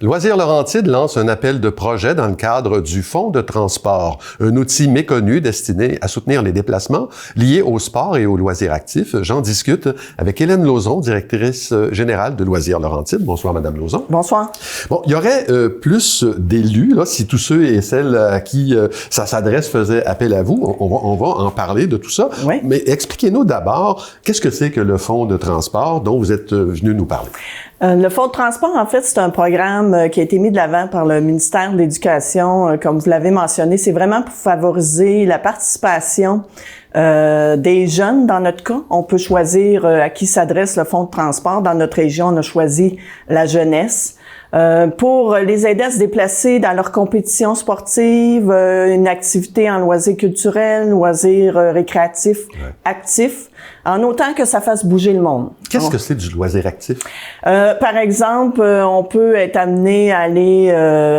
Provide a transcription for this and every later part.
Loisirs Laurentides lance un appel de projet dans le cadre du Fonds de transport, un outil méconnu destiné à soutenir les déplacements liés au sport et aux loisirs actifs. J'en discute avec Hélène Lauzon, directrice générale de Loisirs Laurentides. Bonsoir, Madame Lauzon. Bonsoir. Bon, il y aurait plus d'élus, là, si tous ceux et celles à qui ça s'adresse faisaient appel à vous. On va en parler de tout ça. Oui. Mais expliquez-nous d'abord, qu'est-ce que c'est que le Fonds de transport dont vous êtes venu nous parler? Le Fonds de transport, en fait, c'est un programme qui a été mis de l'avant par le ministère de l'Éducation. Comme vous l'avez mentionné, c'est vraiment pour favoriser la participation des jeunes. Dans notre cas, on peut choisir à qui s'adresse le Fonds de transport. Dans notre région, on a choisi la jeunesse. Pour les aider à se déplacer dans leur compétition sportive, une activité en loisirs culturels, loisirs récréatifs, actifs, en autant que ça fasse bouger le monde. Qu'est-ce que c'est du loisir actif? Par exemple, on peut être amené à aller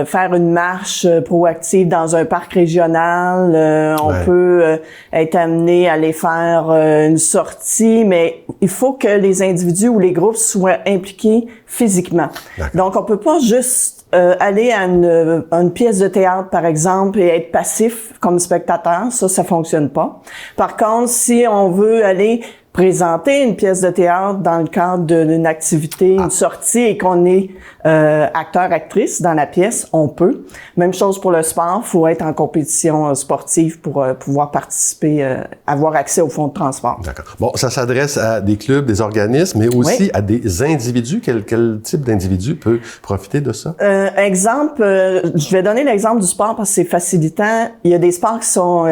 faire une marche proactive dans un parc régional. On peut être amené à aller faire une sortie, mais il faut que les individus ou les groupes soient impliqués physiquement. Donc, on peut pas juste aller à une pièce de théâtre, par exemple, et être passif comme spectateur. Ça fonctionne pas. Par contre, si on veut aller présenter une pièce de théâtre dans le cadre d'une activité, une sortie, et qu'on est acteur, actrice dans la pièce, on peut. Même chose pour le sport, faut être en compétition sportive pour pouvoir participer, avoir accès au fonds de transport. D'accord. Bon, ça s'adresse à des clubs, des organismes, mais aussi à des individus. Quel type d'individu peut profiter de ça? Exemple, je vais donner l'exemple du sport parce que c'est facilitant. Il y a des sports qui sont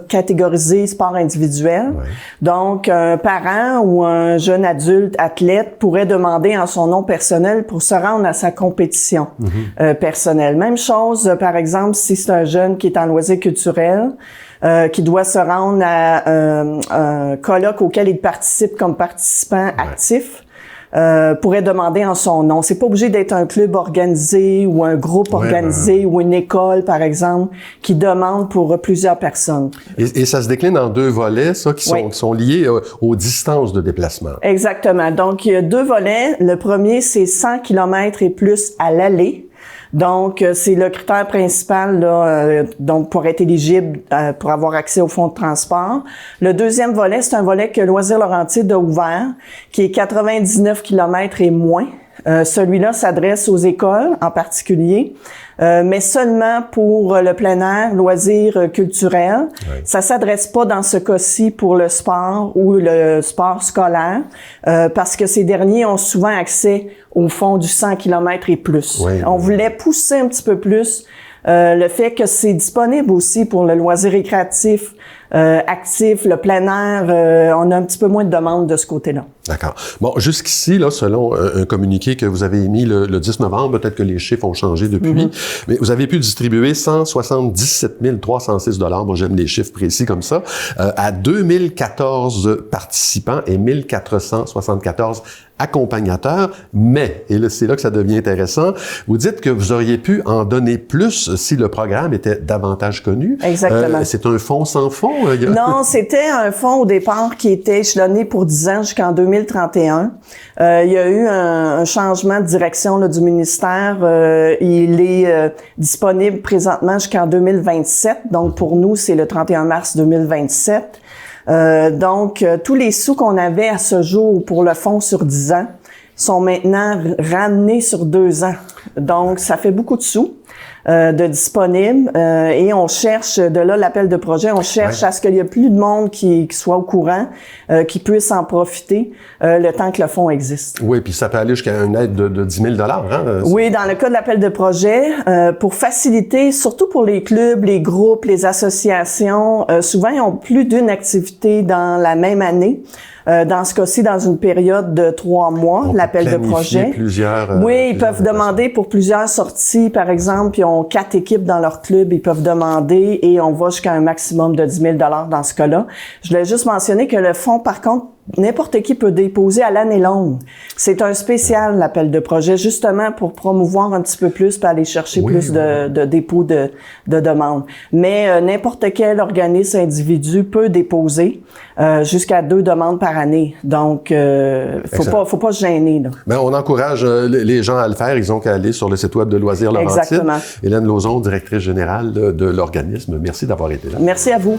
catégorisés sport individuel. Ouais. Donc, un parent ou un jeune adulte athlète pourrait demander en son nom personnel pour se rendre à sa compétition personnelle. Même chose, par exemple, si c'est un jeune qui est en loisir culturel, qui doit se rendre à un colloque auquel il participe comme participant actif, pourrait demander en son nom. C'est pas obligé d'être un club organisé ou un groupe organisé ou une école, par exemple, qui demande pour plusieurs personnes. Et ça se décline en deux volets, ça, qui sont liés aux distances de déplacement. Exactement. Donc, il y a deux volets. Le premier, c'est 100 km et plus à l'aller. Donc, c'est le critère principal là, donc pour être éligible pour avoir accès au fonds de transport. Le deuxième volet, c'est un volet que Loisirs Laurentides a ouvert, qui est 99 km et moins. Celui-là s'adresse aux écoles en particulier, mais seulement pour le plein air, loisirs culturels. Ça s'adresse pas dans ce cas-ci pour le sport ou le sport scolaire, parce que ces derniers ont souvent accès au fond du 100 km et plus. On voulait pousser un petit peu plus le fait que c'est disponible aussi pour le loisir récréatif, actif, le plein air, on a un petit peu moins de demandes de ce côté-là. D'accord. Bon, jusqu'ici, là, selon un communiqué que vous avez émis le 10 novembre, peut-être que les chiffres ont changé depuis, mais vous avez pu distribuer 177 306 $, moi j'aime les chiffres précis comme ça, à 2014 participants et 1474 accompagnateurs, mais, et là, c'est là que ça devient intéressant, vous dites que vous auriez pu en donner plus si le programme était davantage connu. Exactement. C'est un fonds sans fond? Non, c'était un fonds au départ qui était échelonné pour 10 ans jusqu'en 2031. Il y a eu un changement de direction là, du ministère. Il est disponible présentement jusqu'en 2027. Donc, pour nous, c'est le 31 mars 2027. Donc, tous les sous qu'on avait à ce jour pour le fonds sur 10 ans sont maintenant ramenés sur 2 ans. Donc, ça fait beaucoup de sous de disponibles et on cherche, de là l'appel de projet, on cherche à ce qu'il y ait plus de monde qui soit au courant, qui puisse en profiter le temps que le fonds existe. Oui, puis ça peut aller jusqu'à une aide de 10 000 $, hein? Oui, dans le cas de l'appel de projet, pour faciliter, surtout pour les clubs, les groupes, les associations, souvent ils ont plus d'une activité dans la même année. Dans ce cas-ci, dans une période de 3 mois, l'appel de projet. Ils peuvent demander pour plusieurs sorties, par exemple, ils ont 4 équipes dans leur club, ils peuvent demander et on va jusqu'à un maximum de 10 000 $ dans ce cas-là. Je voulais juste mentionner que le fonds, par contre, n'importe qui peut déposer à l'année longue. C'est un spécial, l'appel de projet, justement pour promouvoir un petit peu plus et aller chercher plus de dépôts de demandes. Mais n'importe quel organisme individu peut déposer jusqu'à 2 demandes par année. Donc, faut pas se gêner. Là. Ben, on encourage les gens à le faire. Ils ont qu'à aller sur le site web de Loisirs Laurentides. Exactement. Hélène Lauzon, directrice générale de l'organisme. Merci d'avoir été là. Merci à vous.